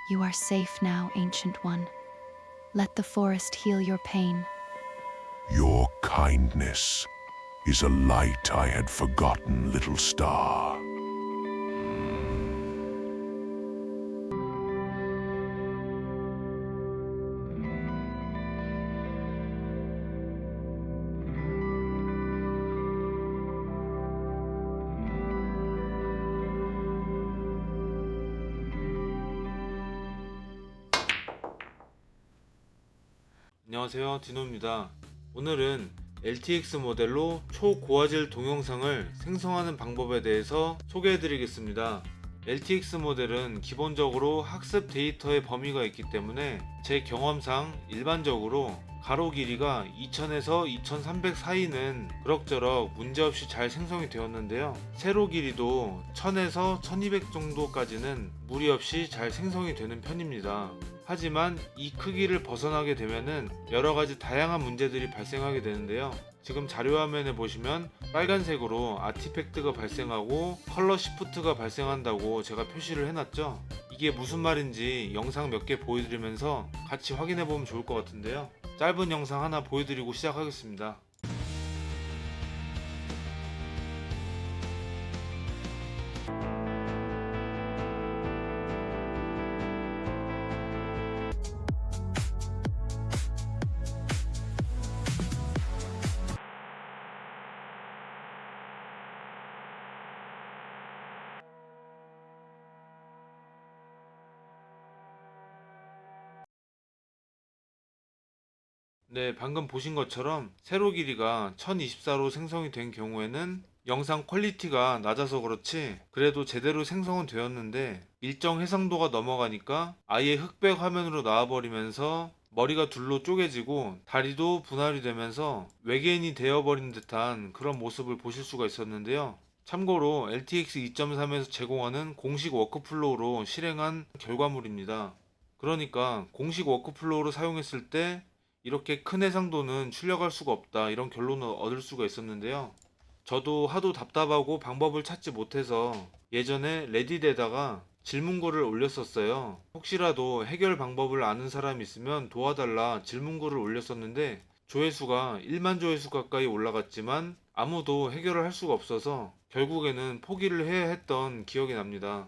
You are safe now, Ancient One. Let the forest heal your pain. Your kindness is a light I had forgotten, little star. 안녕하세요, 디노입니다. 오늘은 LTX 모델로 초고화질 동영상을 생성하는 방법에 대해서 소개해드리겠습니다. LTX 모델은 기본적으로 학습 데이터의 범위가 있기 때문에 제 경험상 일반적으로 가로 길이가 2000에서 2300 사이는 그럭저럭 문제없이 잘 생성이 되었는데요. 세로 길이도 1000에서 1200 정도까지는 무리 없이 잘 생성이 되는 편입니다. 하지만 이 크기를 벗어나게 되면은 여러가지 다양한 문제들이 발생하게 되는데요. 지금 자료화면에 보시면 빨간색으로 아티팩트가 발생하고 컬러 시프트가 발생한다고 제가 표시를 해놨죠. 이게 무슨 말인지 영상 몇 개 보여드리면서 같이 확인해보면 좋을 것 같은데요. 짧은 영상 하나 보여드리고 시작하겠습니다. 네, 방금 보신 것처럼 세로 길이가 1024로 생성이 된 경우에는 영상 퀄리티가 낮아서 그렇지 그래도 제대로 생성은 되었는데 일정 해상도가 넘어가니까 아예 흑백 화면으로 나와버리면서 머리가 둘로 쪼개지고 다리도 분할이 되면서 외계인이 되어버린 듯한 그런 모습을 보실 수가 있었는데요. 참고로 LTX 2.3에서 제공하는 공식 워크플로우로 실행한 결과물입니다. 그러니까 공식 워크플로우를 사용했을 때 이렇게 큰 해상도는 출력할 수가 없다, 이런 결론을 얻을 수가 있었는데요. 저도 하도 답답하고 방법을 찾지 못해서 예전에 레딧에다가 질문글을 올렸었어요. 혹시라도 해결 방법을 아는 사람이 있으면 도와달라 질문글을 올렸었는데 조회수가 1만 조회수 가까이 올라갔지만 아무도 해결을 할 수가 없어서 결국에는 포기를 해야 했던 기억이 납니다.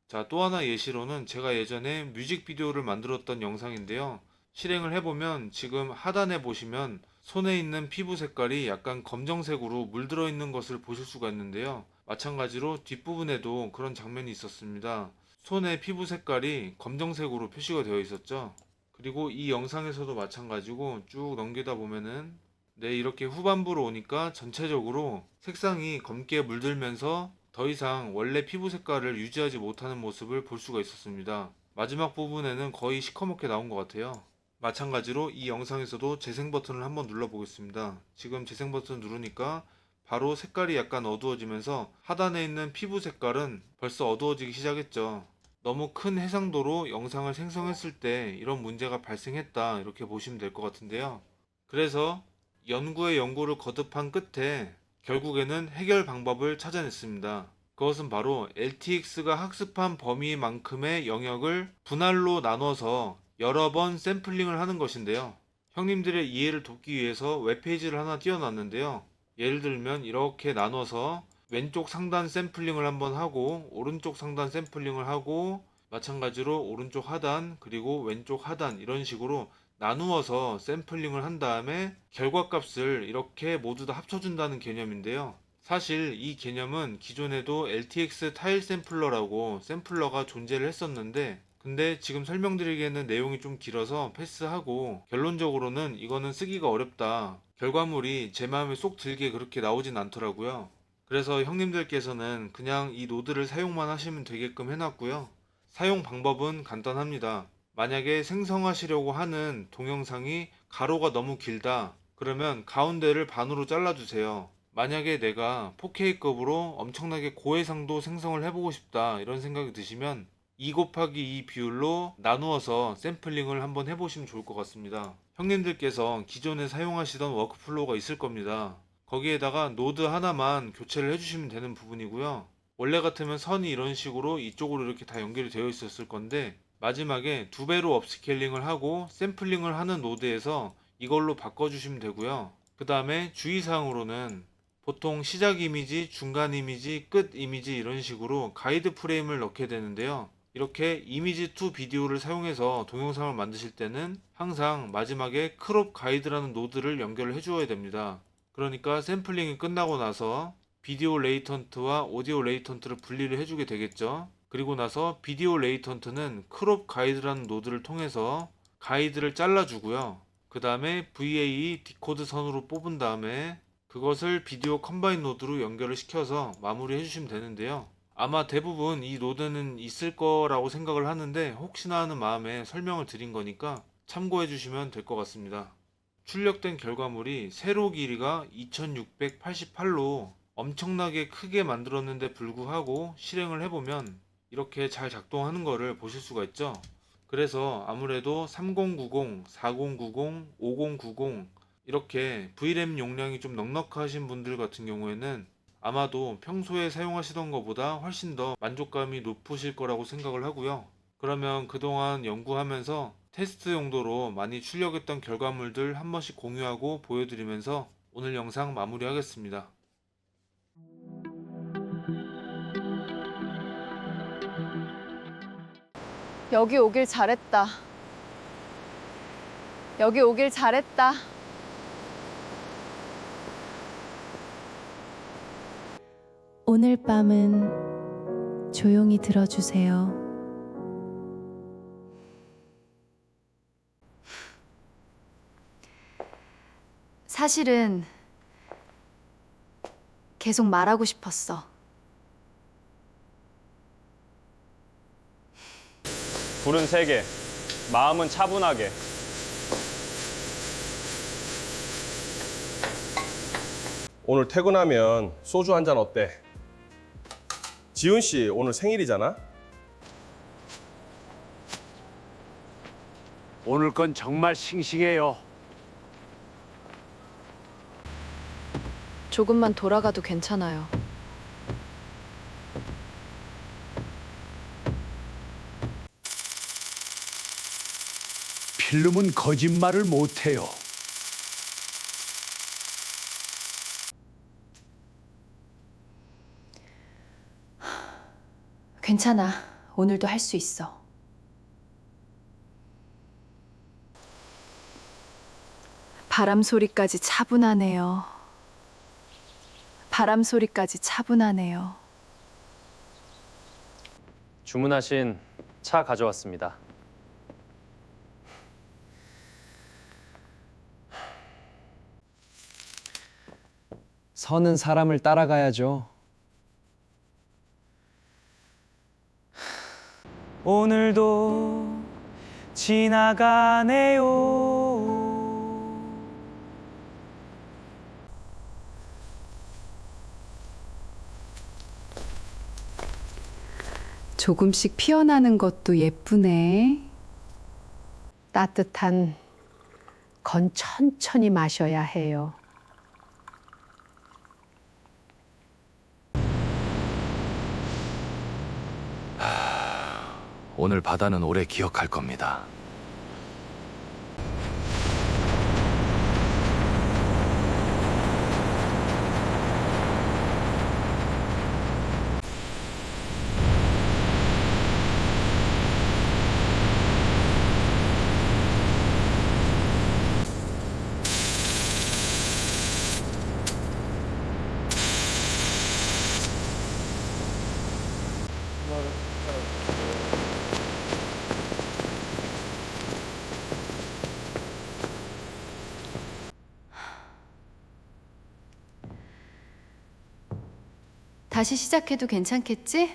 자, 또 하나 예시로는 제가 예전에 뮤직비디오를 만들었던 영상인데요. 실행을 해보면 지금 하단에 보시면 손에 있는 피부 색깔이 약간 검정색으로 물들어 있는 것을 보실 수가 있는데요. 마찬가지로 뒷부분에도 그런 장면이 있었습니다. 손의 피부 색깔이 검정색으로 표시가 되어 있었죠. 그리고 이 영상에서도 마찬가지고 쭉 넘기다 보면은 네, 이렇게 후반부로 오니까 전체적으로 색상이 검게 물들면서 더 이상 원래 피부 색깔을 유지하지 못하는 모습을 볼 수가 있었습니다. 마지막 부분에는 거의 시커멓게 나온 것 같아요. 마찬가지로 이 영상에서도 재생 버튼을 한번 눌러 보겠습니다. 지금 재생 버튼 누르니까 바로 색깔이 약간 어두워지면서 하단에 있는 피부 색깔은 벌써 어두워지기 시작했죠. 너무 큰 해상도로 영상을 생성했을 때 이런 문제가 발생했다, 이렇게 보시면 될 것 같은데요. 그래서 연구의 연구를 거듭한 끝에 결국에는 해결 방법을 찾아냈습니다. 그것은 바로 LTX가 학습한 범위만큼의 영역을 분할로 나눠서 여러 번 샘플링을 하는 것인데요. 형님들의 이해를 돕기 위해서 웹페이지를 하나 띄워놨는데요. 예를 들면 이렇게 나눠서 왼쪽 상단 샘플링을 한번 하고 오른쪽 상단 샘플링을 하고 마찬가지로 오른쪽 하단 그리고 왼쪽 하단 이런 식으로 나누어서 샘플링을 한 다음에 결과값을 이렇게 모두 다 합쳐준다는 개념인데요. 사실 이 개념은 기존에도 LTX 타일 샘플러라고 샘플러가 존재를 했었는데 근데 지금 설명드리기에는 내용이 좀 길어서 패스하고 결론적으로는 이거는 쓰기가 어렵다. 결과물이 제 마음에 쏙 들게 그렇게 나오진 않더라고요. 그래서 형님들께서는 그냥 이 노드를 사용만 하시면 되게끔 해놨고요. 사용 방법은 간단합니다. 만약에 생성하시려고 하는 동영상이 가로가 너무 길다, 그러면 가운데를 반으로 잘라주세요. 만약에 내가 4K급으로 엄청나게 고해상도 생성을 해보고 싶다, 이런 생각이 드시면 2 곱하기 2 비율로 나누어서 샘플링을 한번 해보시면 좋을 것 같습니다. 형님들께서 기존에 사용하시던 워크플로우가 있을 겁니다. 거기에다가 노드 하나만 교체를 해주시면 되는 부분이고요. 원래 같으면 선이 이런 식으로 이쪽으로 이렇게 다 연결이 되어 있었을 건데 마지막에 2배로 업스케일링을 하고 샘플링을 하는 노드에서 이걸로 바꿔주시면 되고요. 그 다음에 주의사항으로는 보통 시작 이미지, 중간 이미지, 끝 이미지 이런 식으로 가이드 프레임을 넣게 되는데요. 이렇게 이미지 투 비디오를 사용해서 동영상을 만드실 때는 항상 마지막에 크롭 가이드라는 노드를 연결을 해주어야 됩니다. 그러니까 샘플링이 끝나고 나서 비디오 레이턴트와 오디오 레이턴트를 분리를 해주게 되겠죠. 그리고 나서 비디오 레이턴트는 크롭 가이드라는 노드를 통해서 가이드를 잘라주고요. 그 다음에 VAE 디코드 선으로 뽑은 다음에 그것을 비디오 컴바인 노드로 연결을 시켜서 마무리 해주시면 되는데요. 아마 대부분 이 노드는 있을 거라고 생각을 하는데 혹시나 하는 마음에 설명을 드린 거니까 참고해 주시면 될 것 같습니다. 출력된 결과물이 세로 길이가 2688로 엄청나게 크게 만들었는데 불구하고 실행을 해보면 이렇게 잘 작동하는 거를 보실 수가 있죠. 그래서 아무래도 3090, 4090, 5090 이렇게 VRAM 용량이 좀 넉넉하신 분들 같은 경우에는 아마도 평소에 사용하시던 것보다 훨씬 더 만족감이 높으실 거라고 생각을 하고요. 그러면 그동안 연구하면서 테스트 용도로 많이 출력했던 결과물들 한 번씩 공유하고 보여드리면서 오늘 영상 마무리하겠습니다. 여기 오길 잘했다. 여기 오길 잘했다. 오늘 밤은 조용히 들어주세요. 사실은 계속 말하고 싶었어. 불은 세게, 마음은 차분하게. 오늘 퇴근하면 소주 한 잔 어때? 지훈 씨 오늘 생일이잖아? 오늘 건 정말 싱싱해요. 조금만 돌아가도 괜찮아요. 필름은 거짓말을 못해요. 괜찮아. 오늘도 할 수 있어. 바람 소리까지 차분하네요. 바람 소리까지 차분하네요. 주문하신 차 가져왔습니다. 선은 사람을 따라가야죠. 오늘도 지나가네요. 조금씩 피어나는 것도 예쁘네. 따뜻한 건 천천히 마셔야 해요. 오늘 바다는 오래 기억할 겁니다. 다시 시작해도 괜찮겠지?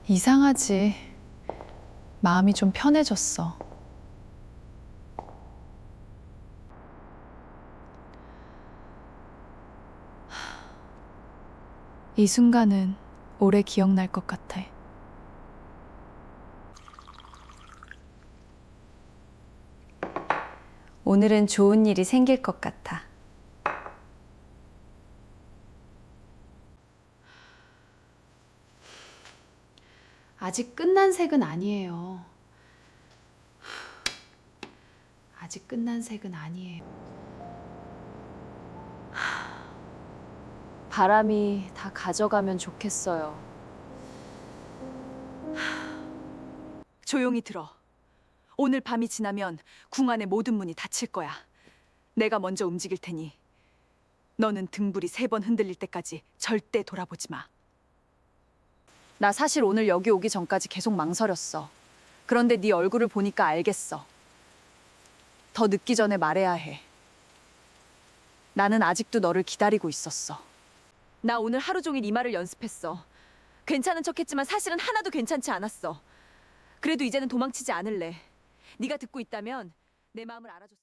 이상하지. 마음이 좀 편해졌어. 이 순간은 오래 기억날 것 같아. 오늘은 좋은 일이 생길 것 같아. 아직 끝난 색은 아니에요. 아직 끝난 색은 아니에요. 바람이 다 가져가면 좋겠어요. 조용히 들어. 오늘 밤이 지나면 궁 안의 모든 문이 닫힐 거야. 내가 먼저 움직일 테니 너는 등불이 3번 흔들릴 때까지 절대 돌아보지 마. 나 사실 오늘 여기 오기 전까지 계속 망설였어. 그런데 네 얼굴을 보니까 알겠어. 더 늦기 전에 말해야 해. 나는 아직도 너를 기다리고 있었어. 나 오늘 하루 종일 이 말을 연습했어. 괜찮은 척했지만 사실은 하나도 괜찮지 않았어. 그래도 이제는 도망치지 않을래. 네가 듣고 있다면 내 마음을 알아줬어.